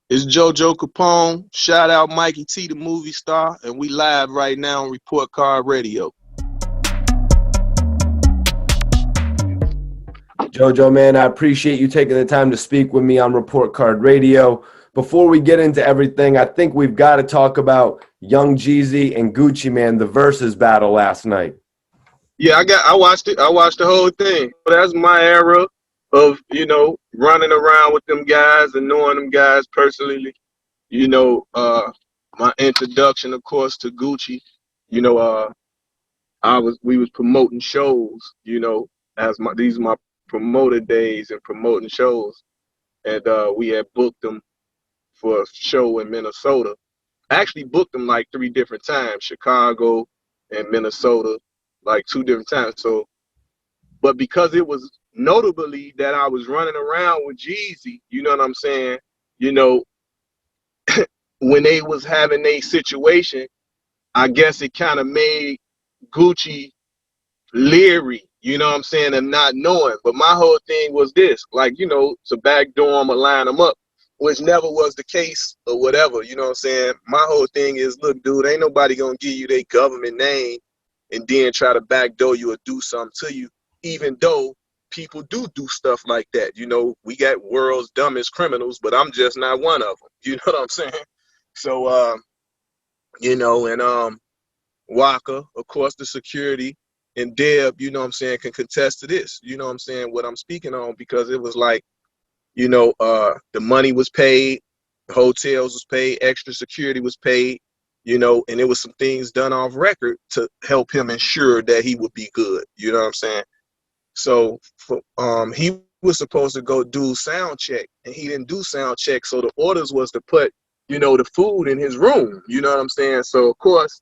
It's JoJo Capone. Shout out Mikey T, the movie star, and we live right now on Report Card Radio. JoJo, man, I appreciate you taking the time to speak with me on Report Card Radio. Before we get into everything, I think we've got to talk about Young Jeezy and Gucci, man, the Verzuz battle last night. Yeah, I watched it. I watched the whole thing. That's my era of, running around with them guys and knowing them guys personally. You know, my introduction, of course, to Gucci. You know, we was promoting shows. These are my promoter days and promoting shows, and we had booked them for a show in Minnesota. I actually booked them like 3 different times, Chicago and Minnesota, like 2 different times. So, but because it was notably that I was running around with Jeezy, you know what I'm saying? You know, when they was having a situation, I guess it kind of made Gucci leery, you know what I'm saying, and not knowing. But my whole thing was this, like, to backdoor them or line them up, which never was the case or whatever, you know what I'm saying? My whole thing is, look, dude, ain't nobody gonna give you their government name and then try to backdoor you or do something to you, even though people do stuff like that. We got world's dumbest criminals, but I'm just not one of them. You know what I'm saying? So, and Waka, of course, the security, and Deb, you know what I'm saying, can contest to this, you know what I'm saying, what I'm speaking on, because it was like, the money was paid, hotels was paid, extra security was paid, and there was some things done off record to help him ensure that he would be good, you know what I'm saying? So he was supposed to go do sound check, and he didn't do sound check, so the orders was to put, the food in his room, you know what I'm saying? So, of course,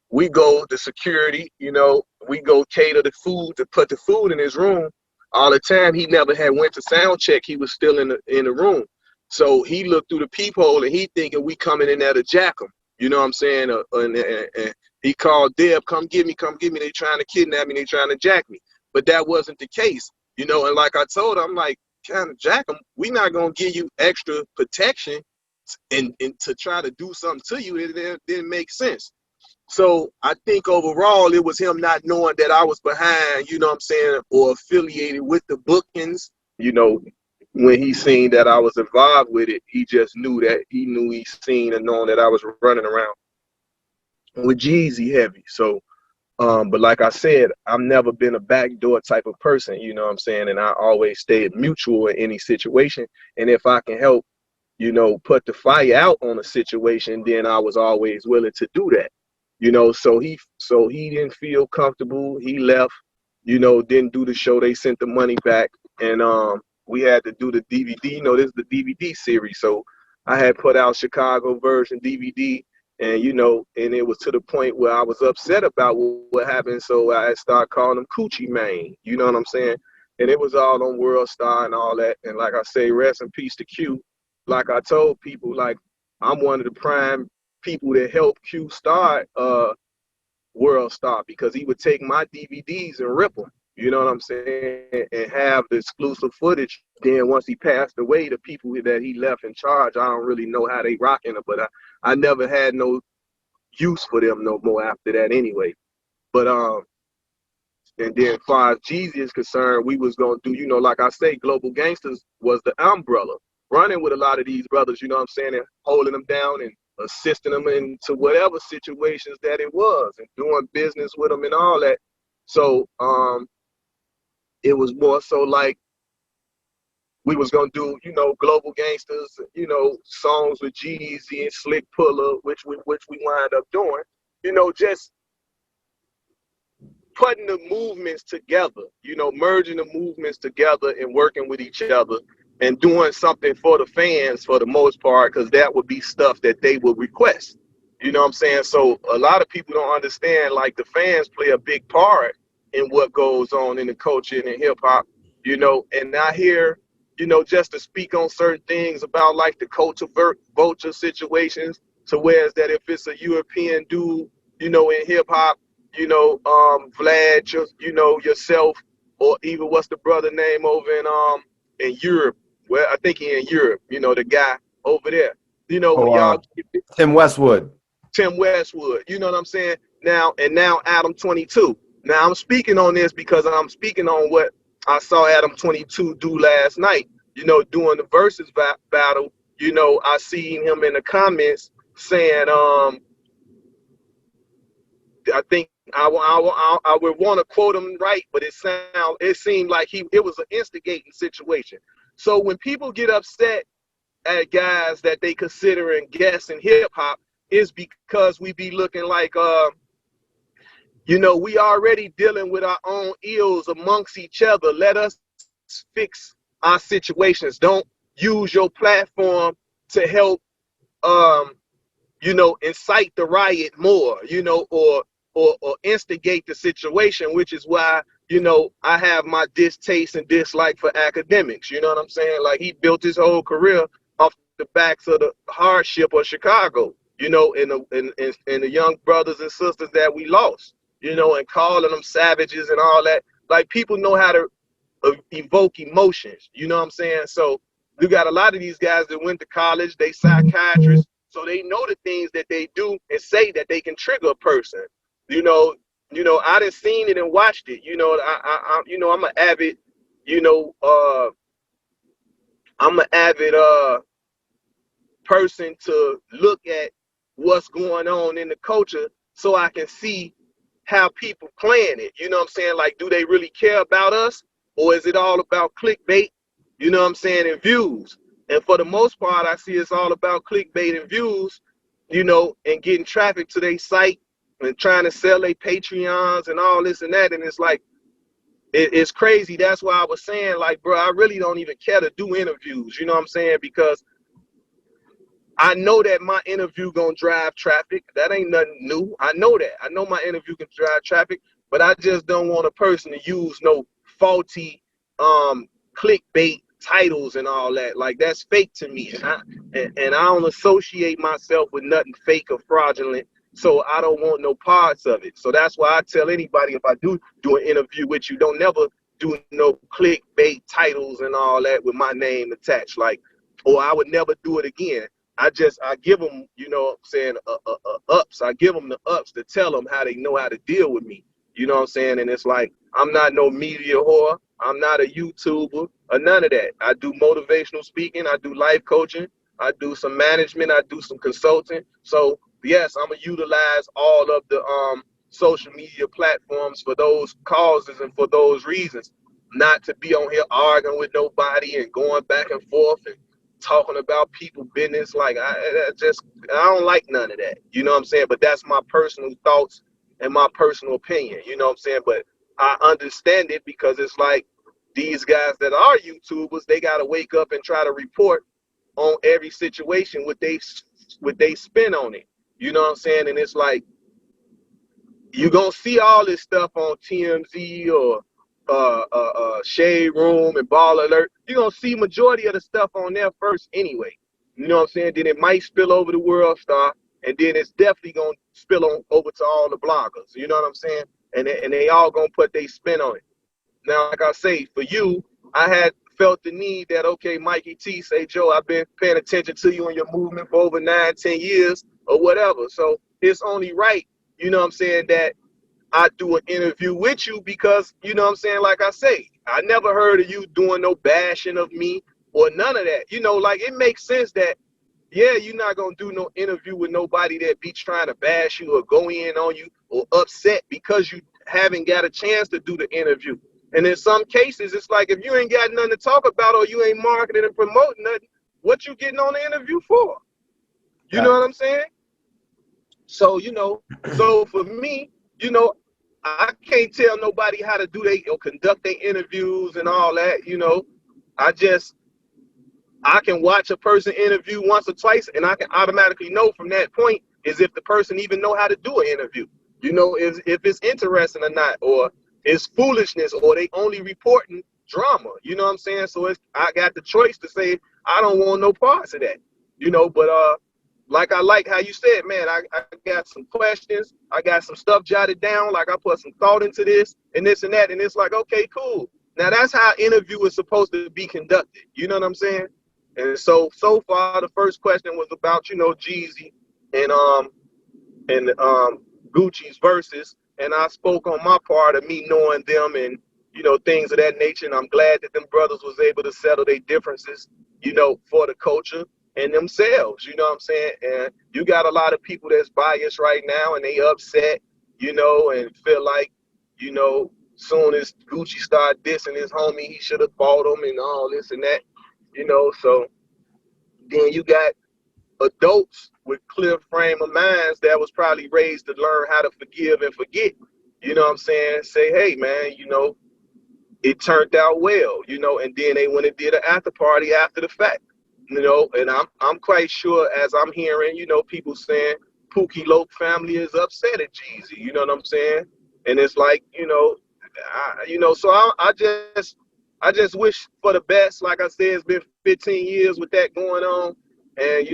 we go to security, we go cater the food to put the food in his room. All the time he never had went to sound check. He was still in the room. So he looked through the peephole and he thinking we coming in there to jack him. You know what I'm saying? And he called Deb, come get me. They trying to kidnap me. They trying to jack me. But that wasn't the case. And like I told him, I'm like, kind of jack him. We not going to give you extra protection and to try to do something to you. It didn't make sense. So I think overall it was him not knowing that I was behind, you know what I'm saying, or affiliated with the bookings. When he seen that I was involved with it, he just knew that he seen and known that I was running around with Jeezy heavy. So, but like I said, I've never been a backdoor type of person, you know what I'm saying, and I always stayed mutual in any situation. And if I can help, put the fire out on a situation, then I was always willing to do that. So he didn't feel comfortable. He left, didn't do the show. They sent the money back, and we had to do the DVD. This is the DVD series. So I had put out Chicago version DVD, and and it was to the point where I was upset about what happened. So I started calling him Coochie Mane. You know what I'm saying? And it was all on World Star and all that. And like I say, rest in peace to Q. Like I told people, like I'm one of the prime people that helped Q start World Star, because he would take my DVDs and rip them, you know what I'm saying, and have the exclusive footage. Then once he passed away, the people that he left in charge, I don't really know how they rocking it, but I never had no use for them no more after that anyway. But and then as far as Jeezy is concerned, we was gonna do, like I say, Global Gangsters was the umbrella, running with a lot of these brothers, you know what I'm saying, and holding them down and assisting them into whatever situations that it was, and doing business with them and all that. So it was more so like we was gonna do, Global Gangsters, songs with Jeezy and Slick Puller, which we wind up doing, just putting the movements together, merging the movements together and working with each other and doing something for the fans for the most part, because that would be stuff that they would request. You know what I'm saying? So a lot of people don't understand, like, the fans play a big part in what goes on in the culture and in hip hop, and I hear, just to speak on certain things about like the culture vulture situations, to whereas that if it's a European dude, in hip hop, Vlad, yourself, or even what's the brother name over in Europe? Well, I think he in Europe, the guy over there. You know, when Oh, y'all Tim Westwood. Tim Westwood, you know what I'm saying? Now Adam 22. Now I'm speaking on this because I'm speaking on what I saw Adam 22 do last night. You know, doing the versus battle. You know, I seen him in the comments saying, I think I would want to quote him right, but it seemed like it was an instigating situation. So when people get upset at guys that they considering guests in hip hop, is because we be looking like you know, we already dealing with our own ills amongst each other. Let us fix our situations. Don't use your platform to help you know, incite the riot more, you know, or instigate the situation, which is why, you know, I have my distaste and dislike for academics. You know what I'm saying? Like, he built his whole career off the backs of the hardship of Chicago, you know, and the young brothers and sisters that we lost, you know, and calling them savages and all that. Like, people know how to evoke emotions, you know what I'm saying? So you got a lot of these guys that went to college, they psychiatrists, so they know the things that they do and say that they can trigger a person. You know, I done seen it and watched it. You know, you know, I'm an avid, you know, I'm an avid person to look at what's going on in the culture so I can see how people playing it. You know what I'm saying? Like, do they really care about us, or is it all about clickbait? You know what I'm saying? And views. And for the most part, I see it's all about clickbait and views, you know, and getting traffic to their site and trying to sell their Patreons and all this and that. And it's like, it's crazy. That's why I was saying, like, bro, I really don't even care to do interviews. You know what I'm saying? Because I know that my interview gonna drive traffic. That ain't nothing new. I know that. I know my interview can drive traffic, but I just don't want a person to use no faulty clickbait titles and all that. Like, that's fake to me. And I don't associate myself with nothing fake or fraudulent. So I don't want no parts of it. So that's why I tell anybody, if I do an interview with you, don't never do no clickbait titles and all that with my name attached. Like, or I would never do it again. I give them, you know what I'm saying, ups. I give them the ups to tell them how they know how to deal with me. You know what I'm saying? And it's like, I'm not no media whore. I'm not a YouTuber or none of that. I do motivational speaking. I do life coaching. I do some management. I do some consulting. So yes, I'm gonna utilize all of the social media platforms for those causes and for those reasons. Not to be on here arguing with nobody and going back and forth and talking about people business. Like, I don't like none of that. You know what I'm saying? But that's my personal thoughts and my personal opinion. You know what I'm saying? But I understand it, because it's like, these guys that are YouTubers, they got to wake up and try to report on every situation with they spin on it. You know what I'm saying? And it's like, you're going to see all this stuff on TMZ or Shade Room and Ball Alert. You're going to see majority of the stuff on there first anyway. You know what I'm saying? Then it might spill over the World Star, and then it's definitely going to spill over to all the bloggers. You know what I'm saying? And they all going to put their spin on it. Now, like I say, for you, I had felt the need that, okay, Mikey T, say, Joe, I've been paying attention to you and your movement for over 9-10 years or whatever. So it's only right, you know what I'm saying, that I do an interview with you, because, you know what I'm saying, like I say, I never heard of you doing no bashing of me or none of that. You know, like, it makes sense that, yeah, you're not going to do no interview with nobody that be trying to bash you or go in on you or upset because you haven't got a chance to do the interview. And in some cases, it's like, if you ain't got nothing to talk about or you ain't marketing and promoting nothing, what you getting on the interview for? You know what I'm saying? So, you know, so for me, you know, I can't tell nobody how to do or conduct their interviews and all that. You know, I can watch a person interview once or twice, and I can automatically know from that point is if the person even know how to do an interview. You know, if it's interesting or not, or it's foolishness, or they only reporting drama. You know what I'm saying? So I got the choice to say I don't want no parts of that. You know, but like I like how you said, man, I got some questions. I got some stuff jotted down. Like, I put some thought into this and this and that. And it's like, okay, cool. Now that's how interview is supposed to be conducted. You know what I'm saying? And so far, the first question was about, Jeezy and Gucci's verses, and I spoke on my part of me knowing them and things of that nature. And I'm glad that them brothers was able to settle their differences, for the culture and themselves. You know what I'm saying? And you got a lot of people that's biased right now, and they upset, and feel like, soon as Gucci started dissing his homie, he should have bought him and all this and that. So then you got adults with clear frame of minds that was probably raised to learn how to forgive and forget. You know what I'm saying? Say, hey man, it turned out well, and then they went and did an after party after the fact. And I'm quite sure as I'm hearing, people saying Pookie Loke family is upset at Jeezy, you know what I'm saying? And it's like, so I just wish for the best. Like I said, it's been 15 years with that going on, and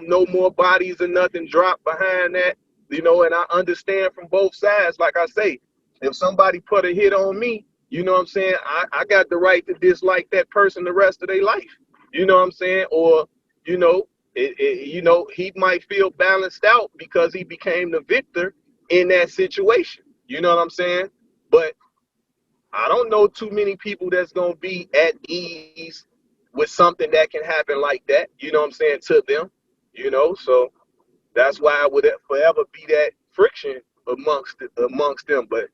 no more bodies and nothing dropped behind that. And I understand from both sides. Like I say, if somebody put a hit on me, you know what I'm saying, I got the right to dislike that person the rest of their life. You know what I'm saying? Or he might feel balanced out because he became the victor in that situation. You know what I'm saying? But I don't know too many people that's gonna be at ease with something that can happen like that. You know what I'm saying, to them. So that's why I would forever be that friction amongst them. But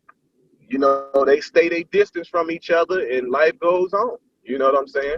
they stay their distance from each other, and life goes on. You know what I'm saying?